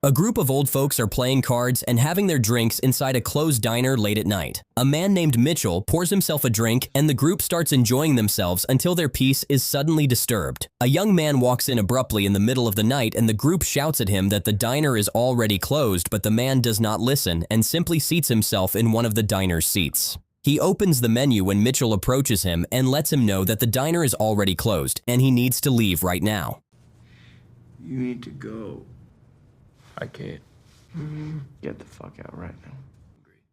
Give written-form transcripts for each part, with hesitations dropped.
A group of old folks are playing cards and having their drinks inside a closed diner late at night. A man named Mitchell pours himself a drink and the group starts enjoying themselves until their peace is suddenly disturbed. A young man walks in abruptly in the middle of the night and the group shouts at him that the diner is already closed, but the man does not listen and simply seats himself in one of the diner's seats. He opens the menu when Mitchell approaches him and lets him know that the diner is already closed and he needs to leave right now. You need to go. I can't. Get the fuck out right now.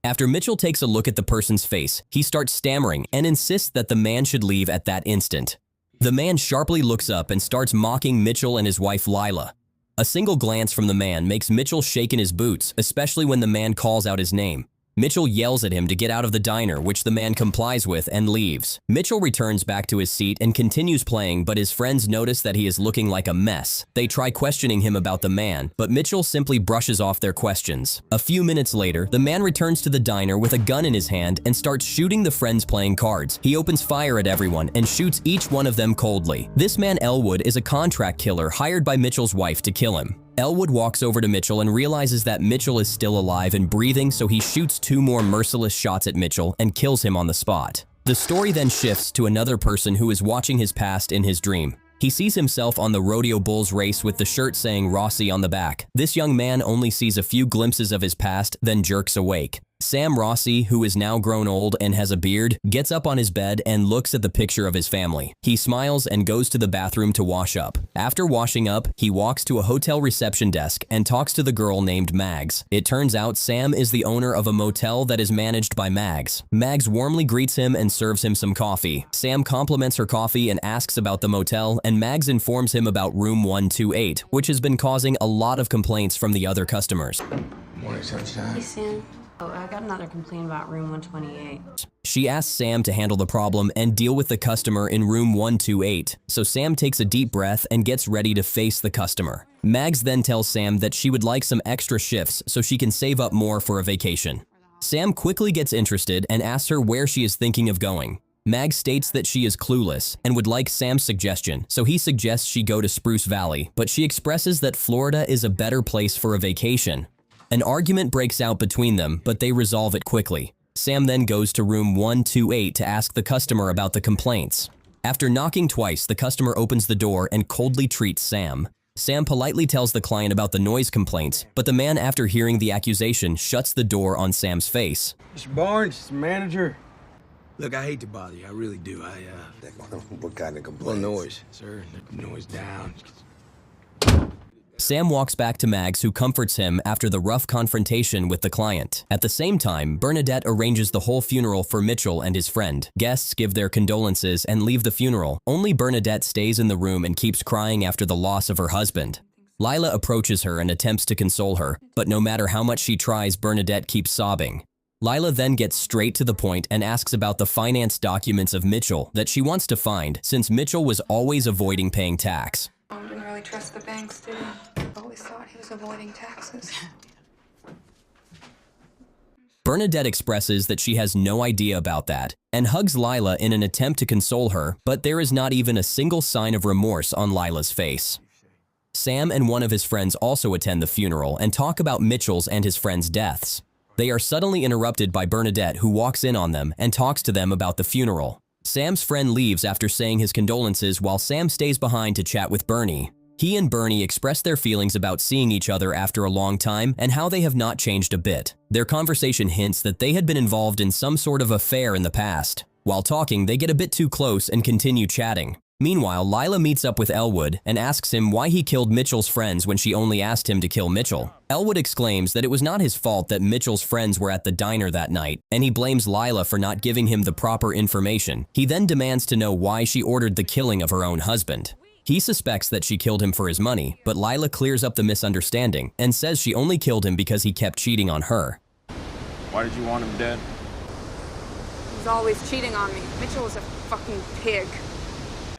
After Mitchell takes a look at the person's face, he starts stammering and insists that the man should leave at that instant. The man sharply looks up and starts mocking Mitchell and his wife Lila. A single glance from the man makes Mitchell shake in his boots, especially when the man calls out his name. Mitchell yells at him to get out of the diner, which the man complies with and leaves. Mitchell returns back to his seat and continues playing, but his friends notice that he is looking like a mess. They try questioning him about the man, but Mitchell simply brushes off their questions. A few minutes later, the man returns to the diner with a gun in his hand and starts shooting the friends playing cards. He opens fire at everyone and shoots each one of them coldly. This man Elwood is a contract killer hired by Mitchell's wife to kill him. Elwood walks over to Mitchell and realizes that Mitchell is still alive and breathing, so he shoots 2 more merciless shots at Mitchell and kills him on the spot. The story then shifts to another person who is watching his past in his dream. He sees himself on the rodeo bulls race with the shirt saying Rossi on the back. This young man only sees a few glimpses of his past, then jerks awake. Sam Rossi, who is now grown old and has a beard, gets up on his bed and looks at the picture of his family. He smiles and goes to the bathroom to wash up. After washing up, he walks to a hotel reception desk and talks to the girl named Mags. It turns out Sam is the owner of a motel that is managed by Mags. Mags warmly greets him and serves him some coffee. Sam compliments her coffee and asks about the motel, and Mags informs him about room 128, which has been causing a lot of complaints from the other customers. Morning, sunshine. Hey, Sam. Oh, I got another complaint about room 128. She asks Sam to handle the problem and deal with the customer in room 128, so Sam takes a deep breath and gets ready to face the customer. Mags then tells Sam that she would like some extra shifts so she can save up more for a vacation. Sam quickly gets interested and asks her where she is thinking of going. Mags states that she is clueless and would like Sam's suggestion, so he suggests she go to Spruce Valley, but she expresses that Florida is a better place for a vacation. An argument breaks out between them, but they resolve it quickly. Sam then goes to room 128 to ask the customer about the complaints. After knocking twice, the customer opens the door and coldly treats Sam. Sam politely tells the client about the noise complaints, but the man, after hearing the accusation, shuts the door on Sam's face. Mr. Barnes, it's the manager. Look, I hate to bother you. I really do. What kind of complaints? Well, noise, sir. Noise down. Sam walks back to Mags, who comforts him after the rough confrontation with the client. At the same time, Bernadette arranges the whole funeral for Mitchell and his friend. Guests give their condolences and leave the funeral. Only Bernadette stays in the room and keeps crying after the loss of her husband. Lila approaches her and attempts to console her, but no matter how much she tries, Bernadette keeps sobbing. Lila then gets straight to the point and asks about the finance documents of Mitchell that she wants to find, since Mitchell was always avoiding paying tax. I didn't really trust the banks, did he? Always thought he was avoiding taxes. Bernadette expresses that she has no idea about that and hugs Lila in an attempt to console her, but there is not even a single sign of remorse on Lila's face. Sam and one of his friends also attend the funeral and talk about Mitchell's and his friends' deaths. They are suddenly interrupted by Bernadette, who walks in on them and talks to them about the funeral. Sam's friend leaves after saying his condolences while Sam stays behind to chat with Bernie. He and Bernie express their feelings about seeing each other after a long time and how they have not changed a bit. Their conversation hints that they had been involved in some sort of affair in the past. While talking, they get a bit too close and continue chatting. Meanwhile, Lila meets up with Elwood and asks him why he killed Mitchell's friends when she only asked him to kill Mitchell. Elwood exclaims that it was not his fault that Mitchell's friends were at the diner that night, and he blames Lila for not giving him the proper information. He then demands to know why she ordered the killing of her own husband. He suspects that she killed him for his money, but Lila clears up the misunderstanding and says she only killed him because he kept cheating on her. Why did you want him dead? He was always cheating on me. Mitchell was a fucking pig.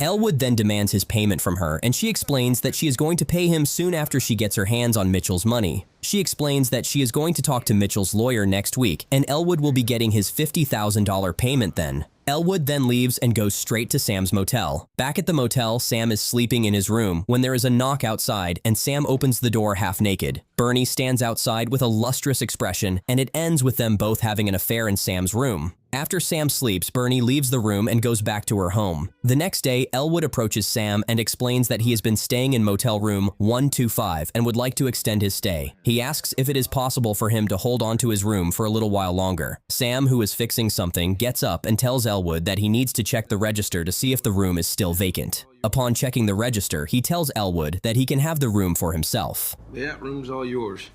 Elwood then demands his payment from her, and she explains that she is going to pay him soon after she gets her hands on Mitchell's money. She explains that she is going to talk to Mitchell's lawyer next week, and Elwood will be getting his $50,000 payment then. Elwood then leaves and goes straight to Sam's motel. Back at the motel, Sam is sleeping in his room when there is a knock outside and Sam opens the door half naked. Bernie stands outside with a lustrous expression and it ends with them both having an affair in Sam's room. After Sam sleeps, Bernie leaves the room and goes back to her home. The next day, Elwood approaches Sam and explains that he has been staying in motel room 125 and would like to extend his stay. He asks if it is possible for him to hold on to his room for a little while longer. Sam, who is fixing something, gets up and tells Elwood that he needs to check the register to see if the room is still vacant. Upon checking the register, he tells Elwood that he can have the room for himself. That room's all yours.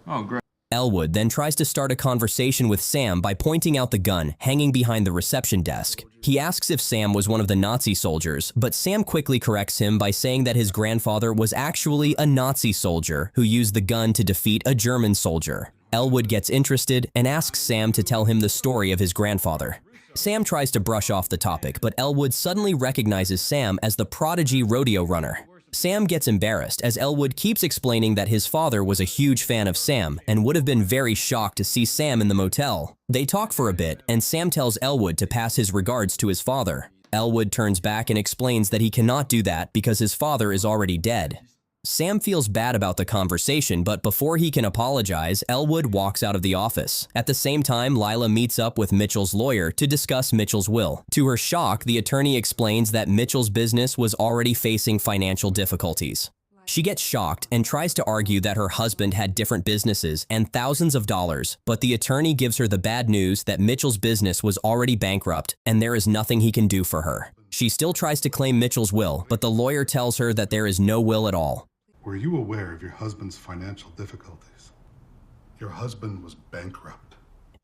Oh, great. Elwood then tries to start a conversation with Sam by pointing out the gun hanging behind the reception desk. He asks if Sam was one of the Nazi soldiers, but Sam quickly corrects him by saying that his grandfather was actually a Nazi soldier who used the gun to defeat a German soldier. Elwood gets interested and asks Sam to tell him the story of his grandfather. Sam tries to brush off the topic, but Elwood suddenly recognizes Sam as the prodigy rodeo runner. Sam gets embarrassed as Elwood keeps explaining that his father was a huge fan of Sam and would have been very shocked to see Sam in the motel. They talk for a bit and Sam tells Elwood to pass his regards to his father. Elwood turns back and explains that he cannot do that because his father is already dead. Sam feels bad about the conversation, but before he can apologize, Elwood walks out of the office. At the same time, Lila meets up with Mitchell's lawyer to discuss Mitchell's will. To her shock, the attorney explains that Mitchell's business was already facing financial difficulties. She gets shocked and tries to argue that her husband had different businesses and thousands of dollars, but the attorney gives her the bad news that Mitchell's business was already bankrupt and there is nothing he can do for her. She still tries to claim Mitchell's will, but the lawyer tells her that there is no will at all. Were you aware of your husband's financial difficulties? Your husband was bankrupt.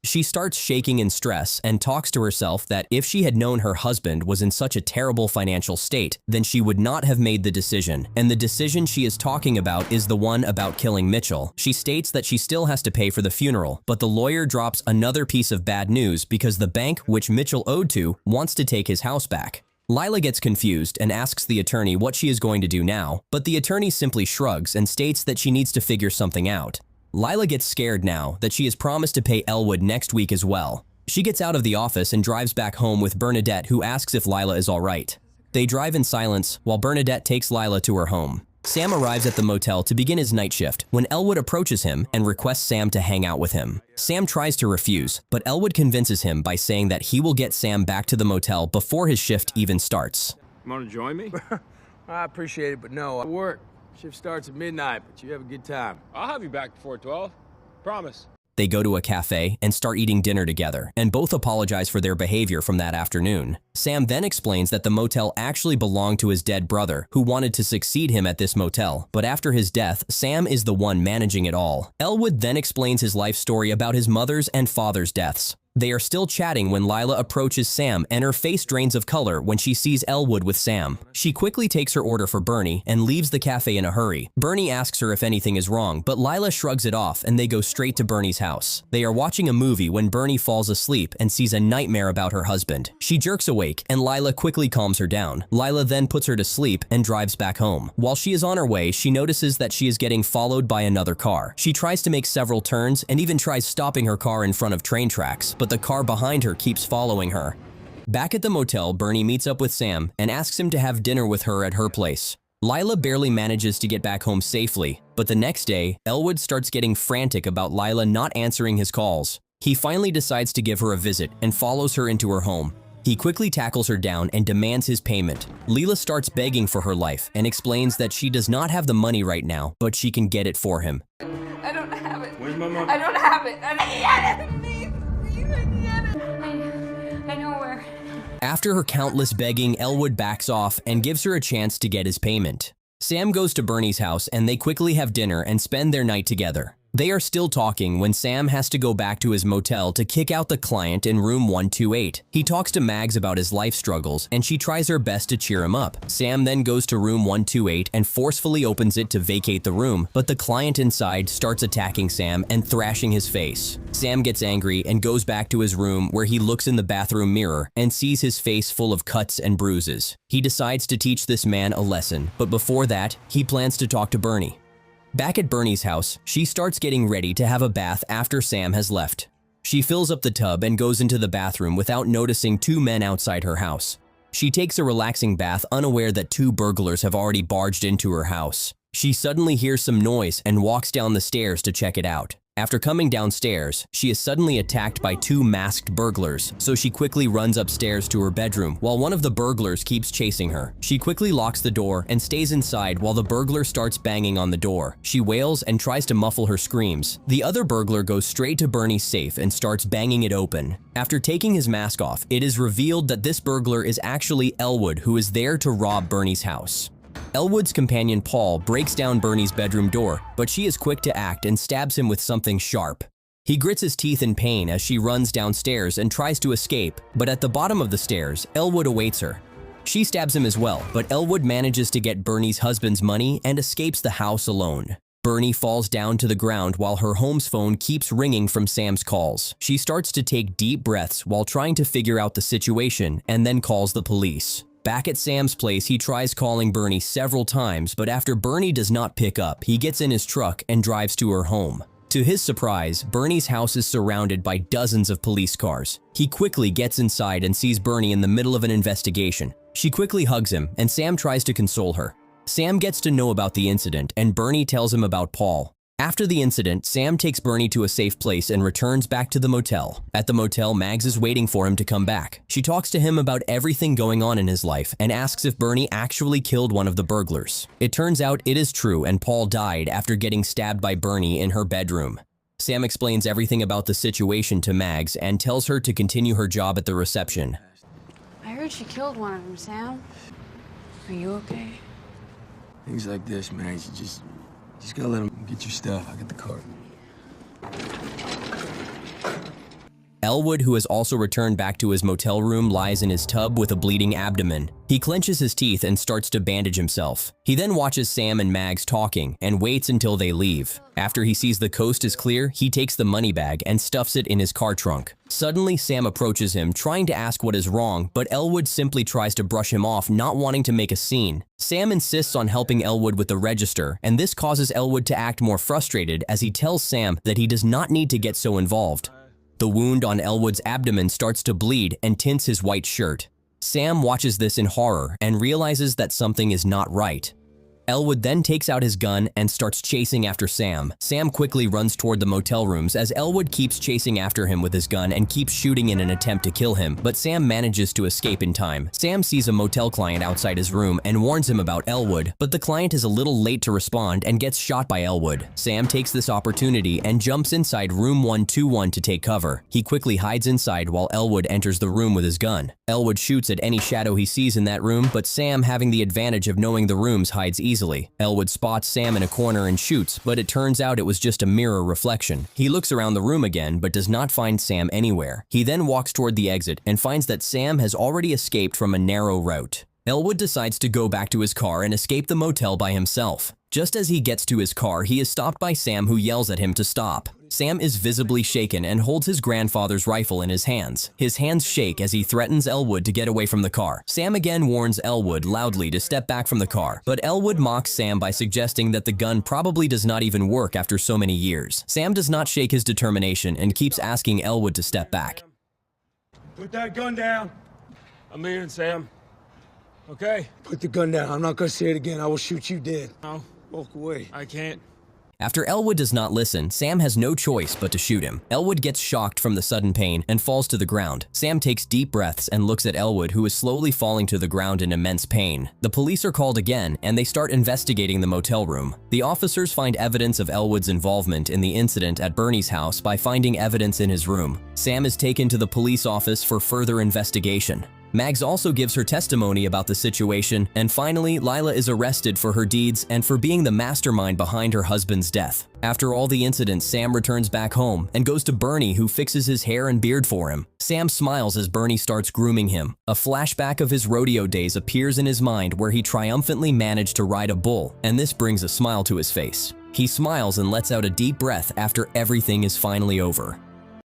She starts shaking in stress and talks to herself that if she had known her husband was in such a terrible financial state, then she would not have made the decision. And the decision she is talking about is the one about killing Mitchell. She states that she still has to pay for the funeral, but the lawyer drops another piece of bad news because the bank which Mitchell owed to wants to take his house back. Lila gets confused and asks the attorney what she is going to do now, but the attorney simply shrugs and states that she needs to figure something out. Lila gets scared now that she has promised to pay Elwood next week as well. She gets out of the office and drives back home with Bernadette, who asks if Lila is all right. They drive in silence while Bernadette takes Lila to her home. Sam arrives at the motel to begin his night shift when Elwood approaches him and requests Sam to hang out with him. Sam tries to refuse, but Elwood convinces him by saying that he will get Sam back to the motel before his shift even starts. You want to join me? I appreciate it, but no, I work. Shift starts at midnight, but you have a good time. I'll have you back before 12. Promise. They go to a cafe and start eating dinner together, and both apologize for their behavior from that afternoon. Sam then explains that the motel actually belonged to his dead brother, who wanted to succeed him at this motel, but after his death, Sam is the one managing it all. Elwood then explains his life story about his mother's and father's deaths. They are still chatting when Lila approaches Sam and her face drains of color when she sees Elwood with Sam. She quickly takes her order for Bernie and leaves the cafe in a hurry. Bernie asks her if anything is wrong, but Lila shrugs it off and they go straight to Bernie's house. They are watching a movie when Bernie falls asleep and sees a nightmare about her husband. She jerks awake and Lila quickly calms her down. Lila then puts her to sleep and drives back home. While she is on her way, she notices that she is getting followed by another car. She tries to make several turns and even tries stopping her car in front of train tracks, but the car behind her keeps following her. Back at the motel, Bernie meets up with Sam and asks him to have dinner with her at her place. Lila barely manages to get back home safely, but the next day, Elwood starts getting frantic about Lila not answering his calls. He finally decides to give her a visit and follows her into her home. He quickly tackles her down and demands his payment. Lila starts begging for her life and explains that she does not have the money right now, but she can get it for him. I don't have it. Where's my money? I don't have it. I don't get it. Please, I get it. I know where. After her countless begging, Elwood backs off and gives her a chance to get his payment. Sam goes to Bernie's house and they quickly have dinner and spend their night together. They are still talking when Sam has to go back to his motel to kick out the client in room 128. He talks to Mags about his life struggles and she tries her best to cheer him up. Sam then goes to room 128 and forcefully opens it to vacate the room, but the client inside starts attacking Sam and thrashing his face. Sam gets angry and goes back to his room where he looks in the bathroom mirror and sees his face full of cuts and bruises. He decides to teach this man a lesson, but before that, he plans to talk to Bernie. Back at Bernie's house, she starts getting ready to have a bath after Sam has left. She fills up the tub and goes into the bathroom without noticing two men outside her house. She takes a relaxing bath, unaware that two burglars have already barged into her house. She suddenly hears some noise and walks down the stairs to check it out. After coming downstairs, she is suddenly attacked by two masked burglars, so she quickly runs upstairs to her bedroom while one of the burglars keeps chasing her. She quickly locks the door and stays inside while the burglar starts banging on the door. She wails and tries to muffle her screams. The other burglar goes straight to Bernie's safe and starts banging it open. After taking his mask off, it is revealed that this burglar is actually Elwood, who is there to rob Bernie's house. Elwood's companion Paul breaks down Bernie's bedroom door, but she is quick to act and stabs him with something sharp. He grits his teeth in pain as she runs downstairs and tries to escape, but at the bottom of the stairs, Elwood awaits her. She stabs him as well, but Elwood manages to get Bernie's husband's money and escapes the house alone. Bernie falls down to the ground while her home's phone keeps ringing from Sam's calls. She starts to take deep breaths while trying to figure out the situation and then calls the police. Back at Sam's place, he tries calling Bernie several times, but after Bernie does not pick up, he gets in his truck and drives to her home. To his surprise, Bernie's house is surrounded by dozens of police cars. He quickly gets inside and sees Bernie in the middle of an investigation. She quickly hugs him, and Sam tries to console her. Sam gets to know about the incident, and Bernie tells him about Paul. After the incident, Sam takes Bernie to a safe place and returns back to the motel. At the motel, Mags is waiting for him to come back. She talks to him about everything going on in his life and asks if Bernie actually killed one of the burglars. It turns out it is true, and Paul died after getting stabbed by Bernie in her bedroom. Sam explains everything about the situation to Mags and tells her to continue her job at the reception. I heard she killed one of them, Sam. Are you okay? Things like this, man, you just gotta let him get your stuff. I got the card. Elwood, who has also returned back to his motel room, lies in his tub with a bleeding abdomen. He clenches his teeth and starts to bandage himself. He then watches Sam and Mags talking and waits until they leave. After he sees the coast is clear, he takes the money bag and stuffs it in his car trunk. Suddenly, Sam approaches him, trying to ask what is wrong, but Elwood simply tries to brush him off, not wanting to make a scene. Sam insists on helping Elwood with the register, and this causes Elwood to act more frustrated as he tells Sam that he does not need to get so involved. The wound on Elwood's abdomen starts to bleed and tints his white shirt. Sam watches this in horror and realizes that something is not right. Elwood then takes out his gun and starts chasing after Sam. Sam quickly runs toward the motel rooms as Elwood keeps chasing after him with his gun and keeps shooting in an attempt to kill him, but Sam manages to escape in time. Sam sees a motel client outside his room and warns him about Elwood, but the client is a little late to respond and gets shot by Elwood. Sam takes this opportunity and jumps inside room 121 to take cover. He quickly hides inside while Elwood enters the room with his gun. Elwood shoots at any shadow he sees in that room, but Sam, having the advantage of knowing the rooms, hides easily. Elwood spots Sam in a corner and shoots, but it turns out it was just a mirror reflection. He looks around the room again, but does not find Sam anywhere. He then walks toward the exit and finds that Sam has already escaped from a narrow route. Elwood decides to go back to his car and escape the motel by himself. Just as he gets to his car, he is stopped by Sam, who yells at him to stop. Sam is visibly shaken and holds his grandfather's rifle in his hands. His hands shake as he threatens Elwood to get away from the car. Sam again warns Elwood loudly to step back from the car, but Elwood mocks Sam by suggesting that the gun probably does not even work after so many years. Sam does not shake his determination and keeps asking Elwood to step back. Put that gun down. I'm leaving, Sam. Okay? Put the gun down. I'm not gonna say it again. I will shoot you dead. No, Walk away. I can't. After Elwood does not listen, Sam has no choice but to shoot him. Elwood gets shocked from the sudden pain and falls to the ground. Sam takes deep breaths and looks at Elwood, who is slowly falling to the ground in immense pain. The police are called again, and they start investigating the motel room. The officers find evidence of Elwood's involvement in the incident at Bernie's house by finding evidence in his room. Sam is taken to the police office for further investigation. Mags also gives her testimony about the situation, and finally, Lila is arrested for her deeds and for being the mastermind behind her husband's death. After all the incidents, Sam returns back home and goes to Bernie, who fixes his hair and beard for him. Sam smiles as Bernie starts grooming him. A flashback of his rodeo days appears in his mind where he triumphantly managed to ride a bull, and this brings a smile to his face. He smiles and lets out a deep breath after everything is finally over.